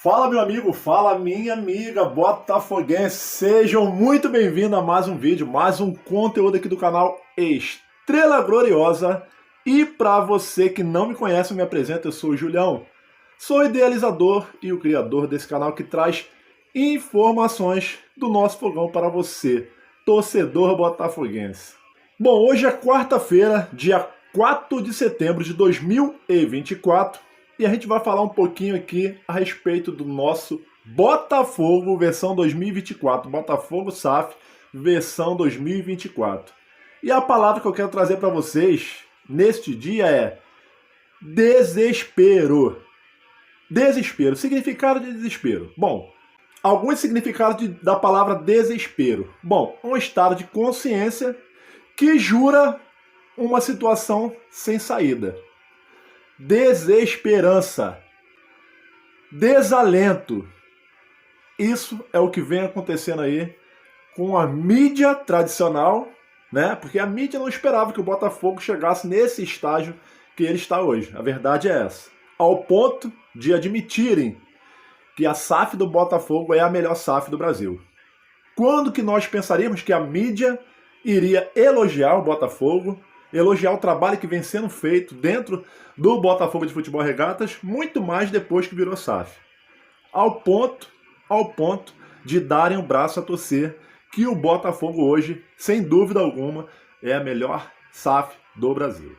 Fala meu amigo, fala minha amiga botafoguense, sejam muito bem-vindos a mais um vídeo, mais um conteúdo aqui do canal Estrela Gloriosa. E para você que não me conhece, eu me apresento, eu sou o Julião, sou o idealizador e o criador desse canal que traz informações do nosso fogão para você, torcedor botafoguense. Bom, hoje é quarta-feira, dia 4 de setembro de 2024, e a gente vai falar um pouquinho aqui a respeito do nosso Botafogo versão 2024, Botafogo SAF versão 2024. E a palavra que eu quero trazer para vocês neste dia é desespero. Desespero, significado de desespero. Bom, alguns significados da palavra desespero. Bom, um estado de consciência que jura uma situação sem saída. Desesperança, desalento. Isso é o que vem acontecendo aí com a mídia tradicional, né? Porque a mídia não esperava que o Botafogo chegasse nesse estágio que ele está hoje. A verdade é essa. Ao ponto de admitirem que a SAF do Botafogo é a melhor SAF do Brasil. Quando que nós pensaríamos que a mídia iria elogiar o Botafogo, elogiar o trabalho que vem sendo feito dentro do Botafogo de Futebol Regatas, muito mais depois que virou SAF. Ao ponto de darem o braço a torcer que o Botafogo hoje, sem dúvida alguma, é a melhor SAF do Brasil.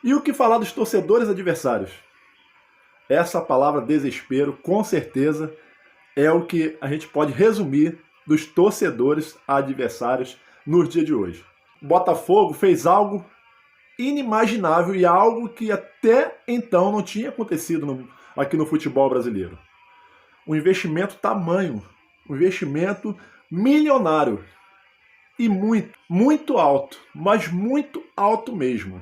E o que falar dos torcedores adversários? Essa palavra desespero, com certeza, é o que a gente pode resumir dos torcedores adversários nos dias de hoje. O Botafogo fez algo inimaginável e algo que até então não tinha acontecido aqui no futebol brasileiro. Um investimento tamanho, um investimento milionário e muito alto, mas muito alto mesmo.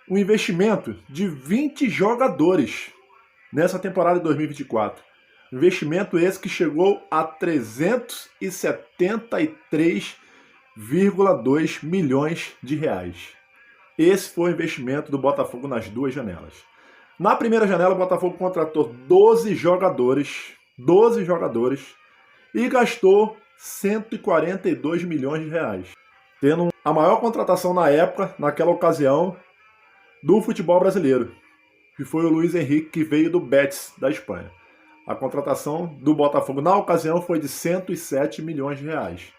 Um investimento de 20 jogadores nessa temporada de 2024. Investimento esse que chegou a 373,2 milhões de reais. Esse foi o investimento do Botafogo nas duas janelas. Na primeira janela, o Botafogo contratou 12 jogadores e gastou 142 milhões de reais, tendo a maior contratação na época, naquela ocasião, do futebol brasileiro, que foi o Luiz Henrique, que veio do Betis, da Espanha. A contratação do Botafogo na ocasião foi de 107 milhões de reais.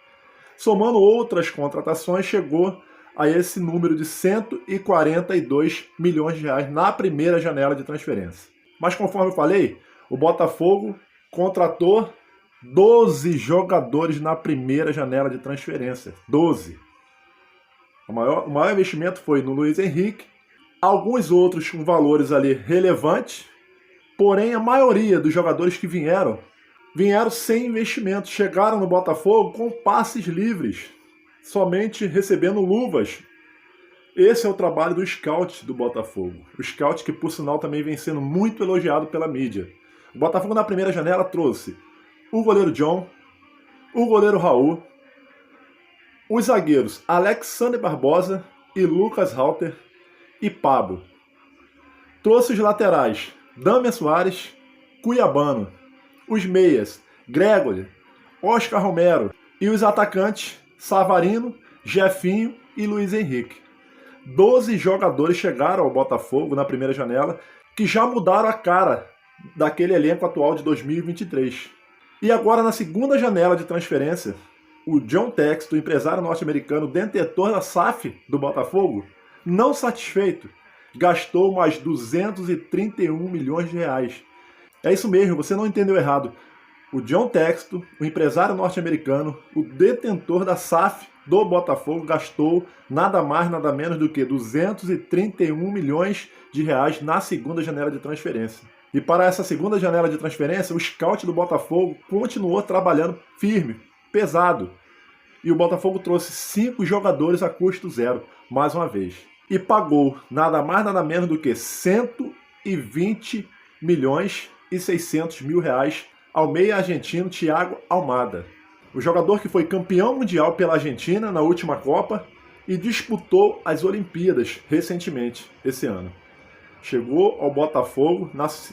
Somando outras contratações, chegou a esse número de 142 milhões de reais na primeira janela de transferência. Mas conforme eu falei, o Botafogo contratou 12 jogadores na primeira janela de transferência. 12. O maior investimento foi no Luiz Henrique, alguns outros com valores ali relevantes, porém a maioria dos jogadores que vieram sem investimento, chegaram no Botafogo com passes livres, somente recebendo luvas. Esse é o trabalho do scout do Botafogo. O scout que, por sinal, também vem sendo muito elogiado pela mídia. O Botafogo, na primeira janela, trouxe o goleiro John, o goleiro Raul, os zagueiros Alexander Barbosa e Lucas Halter e Pablo. Trouxe os laterais Damian Soares, Cuiabano, os meias Gregory, Oscar Romero e os atacantes Savarino, Jefinho e Luiz Henrique. 12 jogadores chegaram ao Botafogo na primeira janela que já mudaram a cara daquele elenco atual de 2023. E agora, na segunda janela de transferência, o John Textor, o empresário norte-americano, detentor da SAF do Botafogo, não satisfeito, gastou mais 231 milhões de reais. É isso mesmo, você não entendeu errado. O John Textor, o empresário norte-americano, o detentor da SAF do Botafogo, gastou nada mais, nada menos do que 231 milhões de reais na segunda janela de transferência. E para essa segunda janela de transferência, o scout do Botafogo continuou trabalhando firme, pesado. E o Botafogo trouxe 5 jogadores a custo zero, mais uma vez. E pagou nada mais, nada menos do que 120 milhões e 600 mil reais ao meia argentino Thiago Almada. O jogador que foi campeão mundial pela Argentina na última Copa e disputou as Olimpíadas recentemente, esse ano. chegou ao Botafogo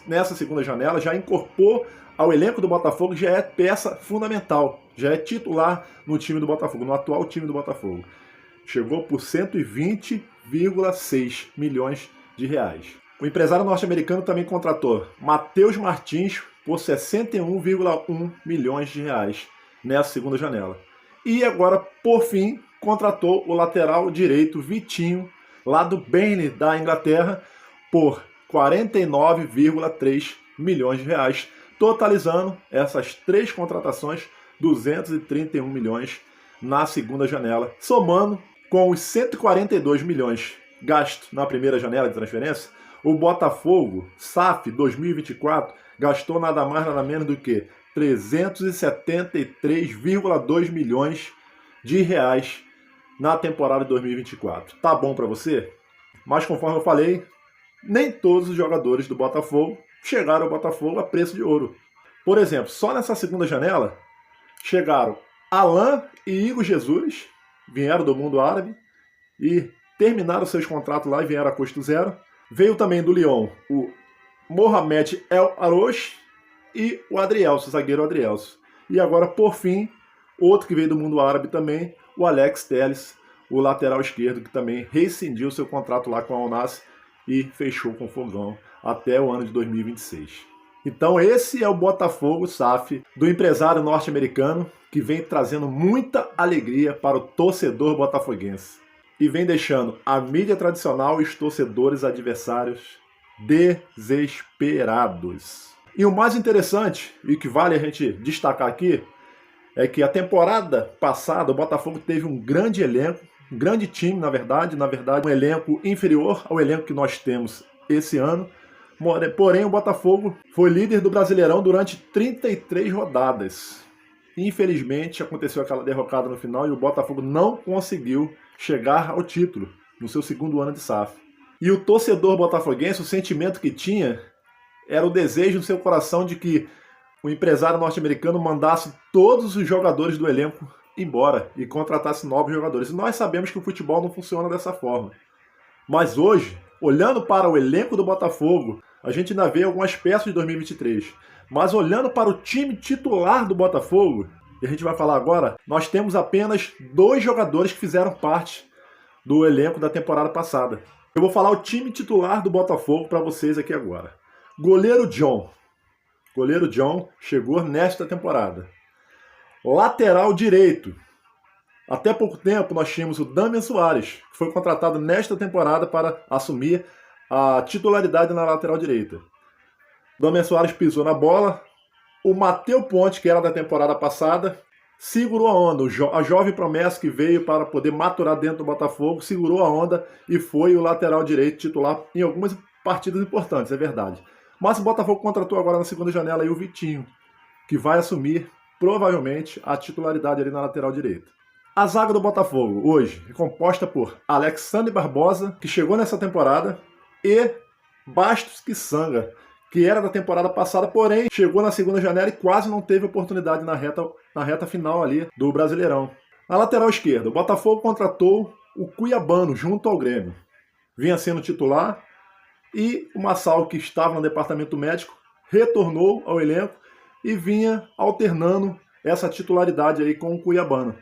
nessa segunda janela, já incorporou ao elenco do Botafogo, já é peça fundamental, já é titular no time do Botafogo, no atual time do Botafogo. Chegou por 120,6 milhões de reais. O empresário norte-americano também contratou Matheus Martins por 61,1 milhões de reais nessa segunda janela. E agora, por fim, contratou o lateral direito Vitinho, lá do Burnley da Inglaterra, por 49,3 milhões de reais, totalizando essas três contratações 231 milhões na segunda janela, somando com os 142 milhões gastos na primeira janela de transferência. O Botafogo, SAF 2024, gastou nada mais nada menos do que 373,2 milhões de reais na temporada de 2024. Tá bom para você? Mas conforme eu falei, nem todos os jogadores do Botafogo chegaram ao Botafogo a preço de ouro. Por exemplo, só nessa segunda janela chegaram Alain e Igor Jesus, vieram do mundo árabe e terminaram seus contratos lá e vieram a custo zero. Veio também do Lyon o Mohamed El Arouche e o Adrielso, o zagueiro Adrielso. E agora, por fim, outro que veio do mundo árabe também, o Alex Telles, o lateral esquerdo, que também rescindiu seu contrato lá com a Al Nassr e fechou com o Fogão até o ano de 2026. Então esse é o Botafogo SAF do empresário norte-americano, que vem trazendo muita alegria para o torcedor botafoguense e vem deixando a mídia tradicional e os torcedores adversários desesperados. E o mais interessante, e que vale a gente destacar aqui, é que a temporada passada o Botafogo teve um grande elenco, um grande time, na verdade, um elenco inferior ao elenco que nós temos esse ano. Porém, o Botafogo foi líder do Brasileirão durante 33 rodadas. Infelizmente, aconteceu aquela derrocada no final e o Botafogo não conseguiu chegar ao título no seu segundo ano de SAF. E o torcedor botafoguense, o sentimento que tinha era o desejo no seu coração de que o empresário norte-americano mandasse todos os jogadores do elenco embora e contratasse novos jogadores. E nós sabemos que o futebol não funciona dessa forma. Mas hoje, olhando para o elenco do Botafogo, a gente ainda vê algumas peças de 2023. Mas olhando para o time titular do Botafogo, e a gente vai falar agora, nós temos apenas 2 jogadores que fizeram parte do elenco da temporada passada. Eu vou falar o time titular do Botafogo para vocês aqui agora. Goleiro John. Goleiro John chegou nesta temporada. Lateral direito. Até pouco tempo nós tínhamos o Damian Soares, que foi contratado nesta temporada para assumir a titularidade na lateral direita. Damian Soares pisou na bola. O Matheus Ponte, que era da temporada passada, segurou a onda. A jovem promessa que veio para poder maturar dentro do Botafogo, segurou a onda e foi o lateral direito titular em algumas partidas importantes, é verdade. Mas o Botafogo contratou agora na segunda janela aí o Vitinho, que vai assumir provavelmente a titularidade ali na lateral direita. A zaga do Botafogo hoje é composta por Alexandre Barbosa, que chegou nessa temporada, e Bastos Kisanga, que era da temporada passada, porém chegou na segunda janela e quase não teve oportunidade na reta final ali do Brasileirão. Na lateral esquerda, o Botafogo contratou o Cuiabano junto ao Grêmio. Vinha sendo titular e o Massal, que estava no departamento médico, retornou ao elenco e vinha alternando essa titularidade aí com o Cuiabano.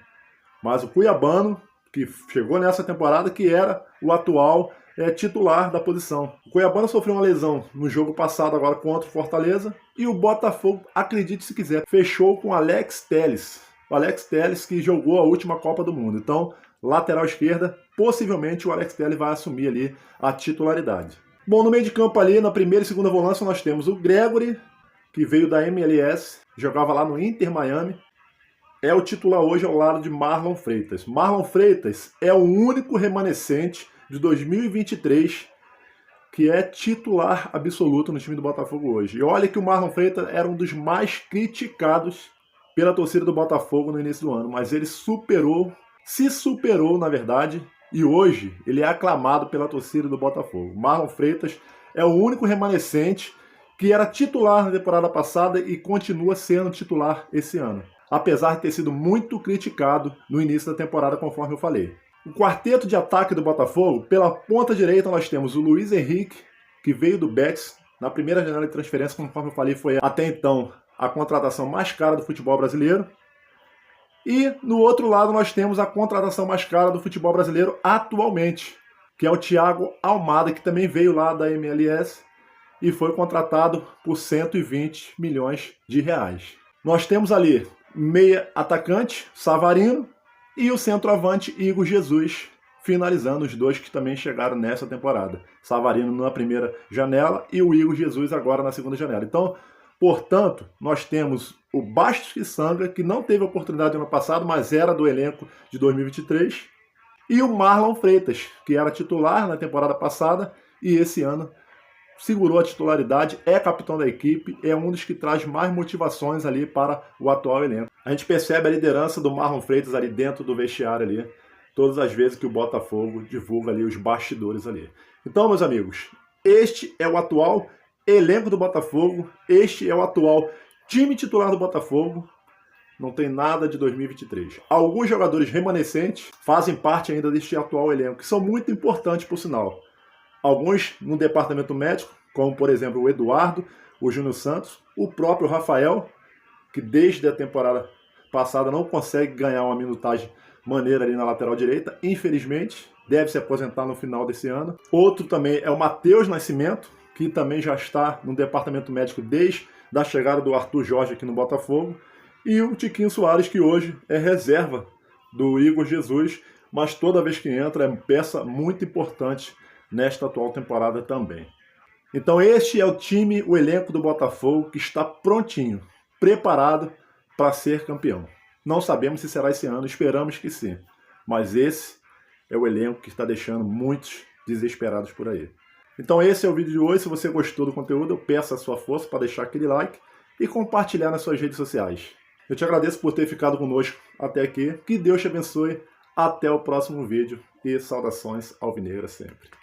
Mas o Cuiabano, que chegou nessa temporada, que era o atual titular da posição. O Cuiabano sofreu uma lesão no jogo passado agora contra o Fortaleza e o Botafogo, acredite se quiser, fechou com o Alex Telles. O Alex Telles que jogou a última Copa do Mundo. Então, lateral esquerda, possivelmente o Alex Telles vai assumir ali a titularidade. Bom, no meio de campo ali, na primeira e segunda volância, nós temos o Gregory, que veio da MLS, jogava lá no Inter Miami. É o titular hoje ao lado de Marlon Freitas. Marlon Freitas é o único remanescente de 2023 que é titular absoluto no time do Botafogo hoje. E olha que o Marlon Freitas era um dos mais criticados pela torcida do Botafogo no início do ano, mas ele se superou na verdade, e hoje ele é aclamado pela torcida do Botafogo. Marlon Freitas é o único remanescente que era titular na temporada passada e continua sendo titular esse ano, apesar de ter sido muito criticado no início da temporada, conforme eu falei. O quarteto de ataque do Botafogo, pela ponta direita nós temos o Luiz Henrique, que veio do Betis na primeira janela de transferência, conforme eu falei, foi até então a contratação mais cara do futebol brasileiro. E no outro lado nós temos a contratação mais cara do futebol brasileiro atualmente, que é o Thiago Almada, que também veio lá da MLS e foi contratado por 120 milhões de reais. Nós temos ali meia atacante, Savarino, e o centroavante Igor Jesus, finalizando os dois que também chegaram nessa temporada. Savarino na primeira janela e o Igor Jesus agora na segunda janela. Então, portanto, nós temos o Bastos Quissanga, que não teve oportunidade no ano passado, mas era do elenco de 2023, e o Marlon Freitas, que era titular na temporada passada e esse ano segurou a titularidade, é capitão da equipe, é um dos que traz mais motivações ali para o atual elenco. A gente percebe a liderança do Marlon Freitas ali dentro do vestiário ali, todas as vezes que o Botafogo divulga ali os bastidores ali. Então, meus amigos, este é o atual elenco do Botafogo, este é o atual time titular do Botafogo. Não tem nada de 2023. Alguns jogadores remanescentes fazem parte ainda deste atual elenco, que são muito importantes, por sinal. Alguns no departamento médico, como por exemplo o Eduardo, o Júnior Santos, o próprio Rafael, que desde a temporada passada não consegue ganhar uma minutagem maneira ali na lateral direita, infelizmente, deve se aposentar no final desse ano. Outro também é o Matheus Nascimento, que também já está no departamento médico desde a chegada do Arthur Jorge aqui no Botafogo, e o Tiquinho Soares, que hoje é reserva do Igor Jesus, mas toda vez que entra é peça muito importante nesta atual temporada também. Então este é o time, o elenco do Botafogo, que está prontinho, preparado para ser campeão. Não sabemos se será esse ano, esperamos que sim, mas esse é o elenco que está deixando muitos desesperados por aí. Então esse é o vídeo de hoje. Se você gostou do conteúdo, eu peço a sua força para deixar aquele like e compartilhar nas suas redes sociais. Eu te agradeço por ter ficado conosco até aqui. Que Deus te abençoe. Até o próximo vídeo e saudações alvinegras sempre.